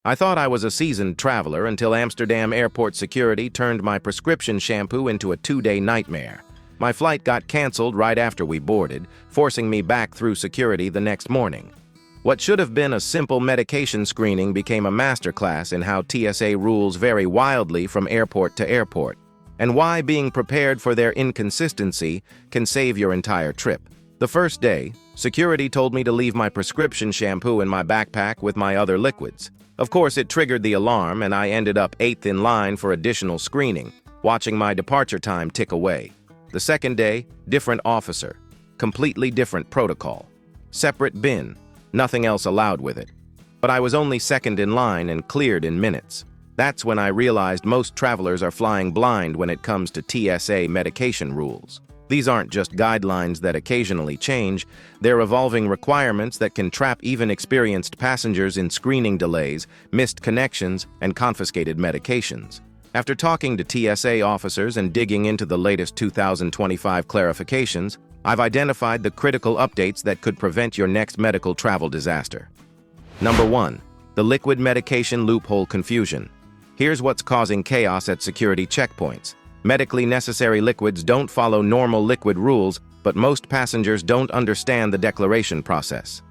I thought I was a seasoned traveler until Amsterdam airport security turned my prescription shampoo into a 2-day nightmare. My flight got canceled right after we boarded, forcing me back through security the next morning. What should have been a simple medication screening became a masterclass in how TSA rules vary wildly from airport to airport, and why being prepared for their inconsistency can save your entire trip. The first day, security told me to leave my prescription shampoo in my backpack with my other liquids. Of course, it triggered the alarm, and I ended up 8th in line for additional screening, watching my departure time tick away. The second day, different officer, completely different protocol, separate bin, nothing else allowed with it. But I was only second in line and cleared in minutes. That's when I realized most travelers are flying blind when it comes to TSA medication rules. These aren't just guidelines that occasionally change, they're evolving requirements that can trap even experienced passengers in screening delays, missed connections, and confiscated medications. After talking to TSA officers and digging into the latest 2025 clarifications, I've identified the critical updates that could prevent your next medical travel disaster. Number 1. The liquid medication loophole confusion. Here's what's causing chaos at security checkpoints. Medically necessary liquids don't follow normal liquid rules, but most passengers don't understand the declaration process.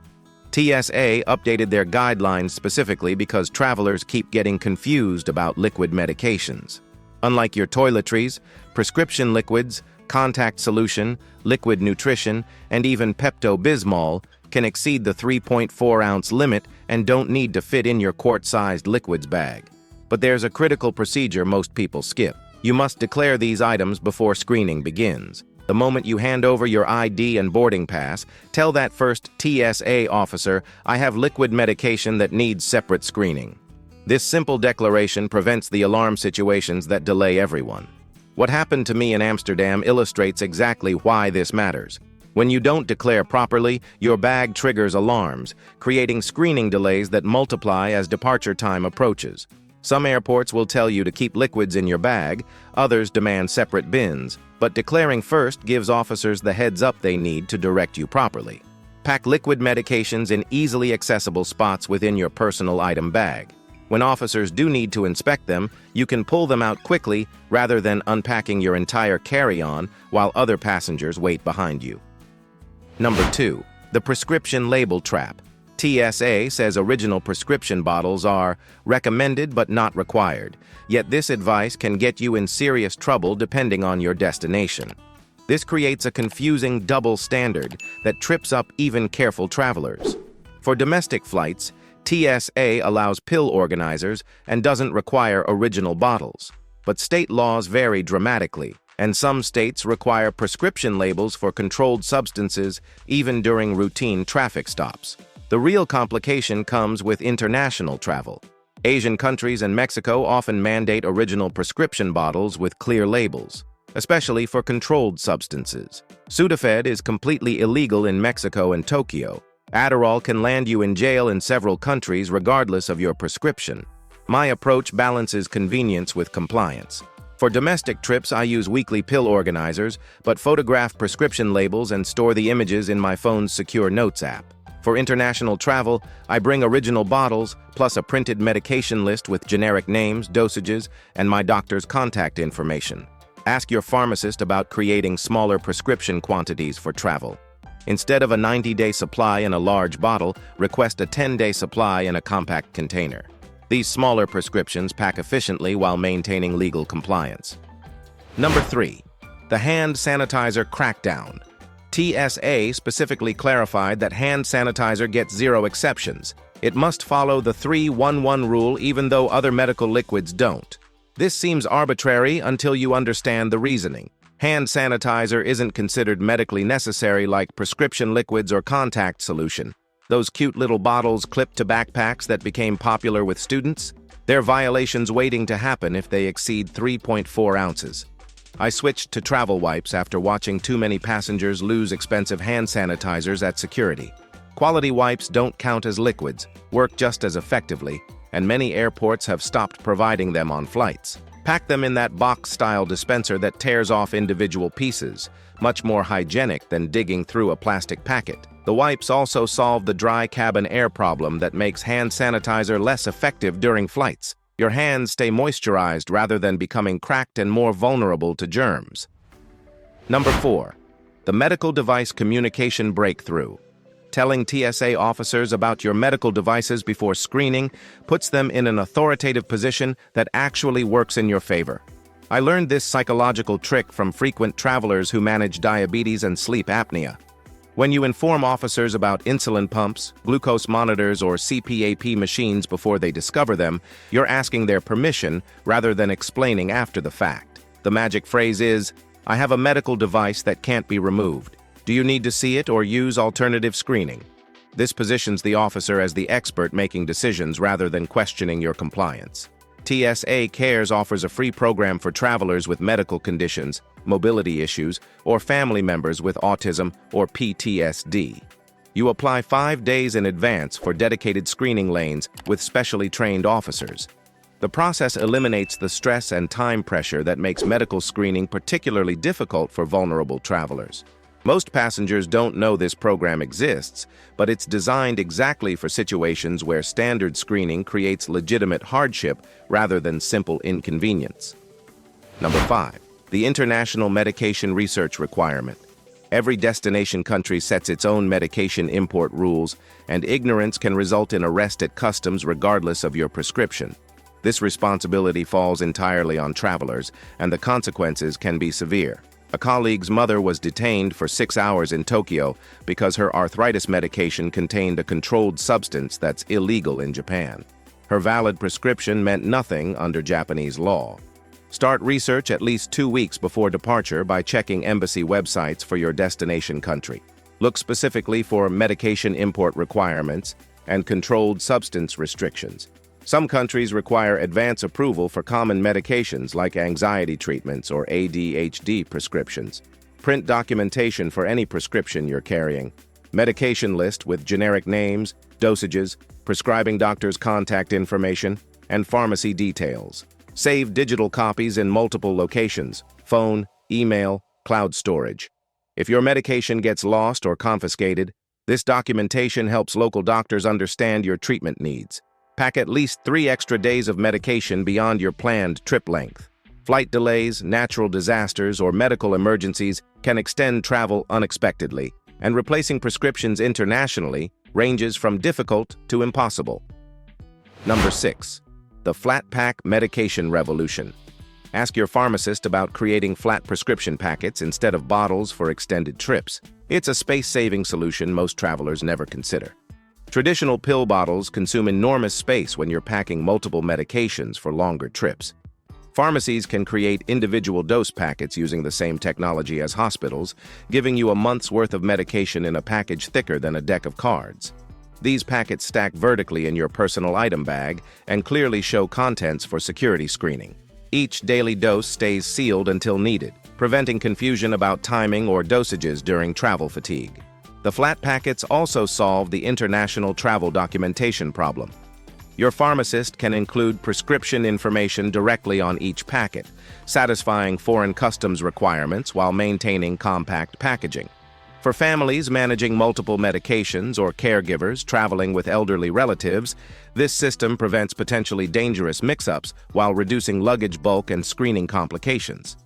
TSA updated their guidelines specifically because travelers keep getting confused about liquid medications. Unlike your toiletries, prescription liquids, contact solution, liquid nutrition, and even Pepto-Bismol can exceed the 3.4-ounce limit and don't need to fit in your quart-sized liquids bag. But there's a critical procedure most people skip. You must declare these items before screening begins. The moment you hand over your ID and boarding pass, tell that first TSA officer, "I have liquid medication that needs separate screening." This simple declaration prevents the alarm situations that delay everyone. What happened to me in Amsterdam illustrates exactly why this matters. When you don't declare properly, your bag triggers alarms, creating screening delays that multiply as departure time approaches. Some airports will tell you to keep liquids in your bag, others demand separate bins, but declaring first gives officers the heads-up they need to direct you properly. Pack liquid medications in easily accessible spots within your personal item bag. When officers do need to inspect them, you can pull them out quickly rather than unpacking your entire carry-on while other passengers wait behind you. Number 2. The prescription label trap. TSA says original prescription bottles are recommended but not required, yet this advice can get you in serious trouble depending on your destination. This creates a confusing double standard that trips up even careful travelers. For domestic flights, TSA allows pill organizers and doesn't require original bottles. But state laws vary dramatically, and some states require prescription labels for controlled substances even during routine traffic stops. The real complication comes with international travel. Asian countries and Mexico often mandate original prescription bottles with clear labels, especially for controlled substances. Sudafed is completely illegal in Mexico and Tokyo. Adderall can land you in jail in several countries regardless of your prescription. My approach balances convenience with compliance. For domestic trips, I use weekly pill organizers, but photograph prescription labels and store the images in my phone's secure notes app. For international travel, I bring original bottles, plus a printed medication list with generic names, dosages, and my doctor's contact information. Ask your pharmacist about creating smaller prescription quantities for travel. Instead of a 90-day supply in a large bottle, request a 10-day supply in a compact container. These smaller prescriptions pack efficiently while maintaining legal compliance. Number 3. The hand sanitizer crackdown. TSA specifically clarified that hand sanitizer gets 0 exceptions. It must follow the 3-1-1 rule even though other medical liquids don't. This seems arbitrary until you understand the reasoning. Hand sanitizer isn't considered medically necessary like prescription liquids or contact solution. Those cute little bottles clipped to backpacks that became popular with students? They're violations waiting to happen if they exceed 3.4 ounces. I switched to travel wipes after watching too many passengers lose expensive hand sanitizers at security. Quality wipes don't count as liquids, work just as effectively, and many airports have stopped providing them on flights. Pack them in that box-style dispenser that tears off individual pieces, much more hygienic than digging through a plastic packet. The wipes also solve the dry cabin air problem that makes hand sanitizer less effective during flights. Your hands stay moisturized rather than becoming cracked and more vulnerable to germs. Number 4. The medical device communication breakthrough. Telling TSA officers about your medical devices before screening puts them in an authoritative position that actually works in your favor. I learned this psychological trick from frequent travelers who manage diabetes and sleep apnea. When you inform officers about insulin pumps, glucose monitors, or CPAP machines before they discover them, you're asking their permission rather than explaining after the fact. The magic phrase is, "I have a medical device that can't be removed. Do you need to see it or use alternative screening?" This positions the officer as the expert making decisions rather than questioning your compliance. TSA Cares offers a free program for travelers with medical conditions, mobility issues, or family members with autism or PTSD. You apply 5 days in advance for dedicated screening lanes with specially trained officers. The process eliminates the stress and time pressure that makes medical screening particularly difficult for vulnerable travelers. Most passengers don't know this program exists, but it's designed exactly for situations where standard screening creates legitimate hardship rather than simple inconvenience. Number 5. The International Medication Research Requirement. Every destination country sets its own medication import rules, and ignorance can result in arrest at customs regardless of your prescription. This responsibility falls entirely on travelers, and the consequences can be severe. A colleague's mother was detained for 6 hours in Tokyo because her arthritis medication contained a controlled substance that's illegal in Japan. Her valid prescription meant nothing under Japanese law. Start research at least 2 weeks before departure by checking embassy websites for your destination country. Look specifically for medication import requirements and controlled substance restrictions. Some countries require advance approval for common medications like anxiety treatments or ADHD prescriptions. Print documentation for any prescription you're carrying. Medication list with generic names, dosages, prescribing doctor's contact information, and pharmacy details. Save digital copies in multiple locations: phone, email, cloud storage. If your medication gets lost or confiscated, this documentation helps local doctors understand your treatment needs. Pack at least 3 extra days of medication beyond your planned trip length. Flight delays, natural disasters, or medical emergencies can extend travel unexpectedly, and replacing prescriptions internationally ranges from difficult to impossible. Number 6. The Flat Pack Medication Revolution. Ask your pharmacist about creating flat prescription packets instead of bottles for extended trips. It's a space-saving solution most travelers never consider. Traditional pill bottles consume enormous space when you're packing multiple medications for longer trips. Pharmacies can create individual dose packets using the same technology as hospitals, giving you a month's worth of medication in a package thicker than a deck of cards. These packets stack vertically in your personal item bag and clearly show contents for security screening. Each daily dose stays sealed until needed, preventing confusion about timing or dosages during travel fatigue. The flat packets also solve the international travel documentation problem. Your pharmacist can include prescription information directly on each packet, satisfying foreign customs requirements while maintaining compact packaging. For families managing multiple medications or caregivers traveling with elderly relatives, this system prevents potentially dangerous mix-ups while reducing luggage bulk and screening complications.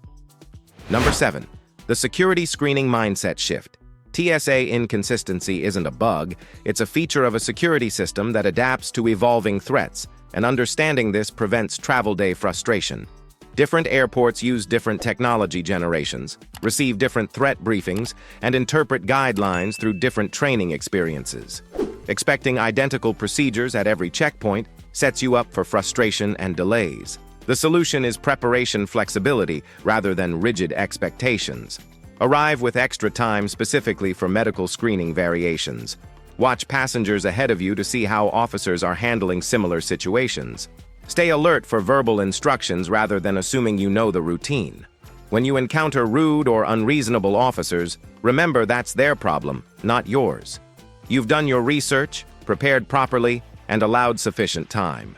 Number 7. The Security Screening Mindset Shift. TSA inconsistency isn't a bug, it's a feature of a security system that adapts to evolving threats, and understanding this prevents travel day frustration. Different airports use different technology generations, receive different threat briefings, and interpret guidelines through different training experiences. Expecting identical procedures at every checkpoint sets you up for frustration and delays. The solution is preparation flexibility rather than rigid expectations. Arrive with extra time specifically for medical screening variations. Watch passengers ahead of you to see how officers are handling similar situations. Stay alert for verbal instructions rather than assuming you know the routine. When you encounter rude or unreasonable officers, remember that's their problem, not yours. You've done your research, prepared properly, and allowed sufficient time.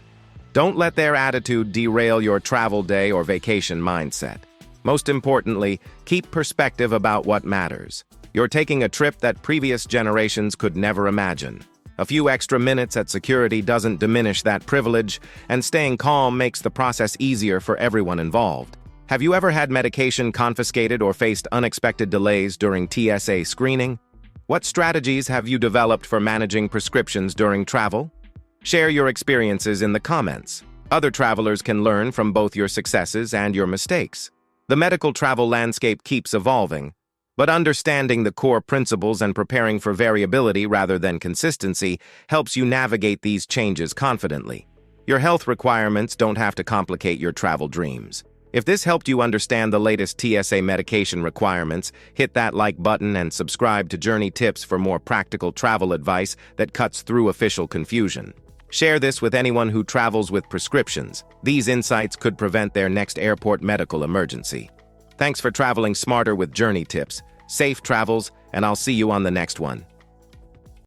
Don't let their attitude derail your travel day or vacation mindset. Most importantly, keep perspective about what matters. You're taking a trip that previous generations could never imagine. A few extra minutes at security doesn't diminish that privilege, and staying calm makes the process easier for everyone involved. Have you ever had medication confiscated or faced unexpected delays during TSA screening? What strategies have you developed for managing prescriptions during travel? Share your experiences in the comments. Other travelers can learn from both your successes and your mistakes. The medical travel landscape keeps evolving, but understanding the core principles and preparing for variability rather than consistency helps you navigate these changes confidently. Your health requirements don't have to complicate your travel dreams. If this helped you understand the latest TSA medication requirements, hit that like button and subscribe to Journey Tips for more practical travel advice that cuts through official confusion. Share this with anyone who travels with prescriptions. These insights could prevent their next airport medical emergency. Thanks for traveling smarter with Journey Tips. Safe travels, and I'll see you on the next one.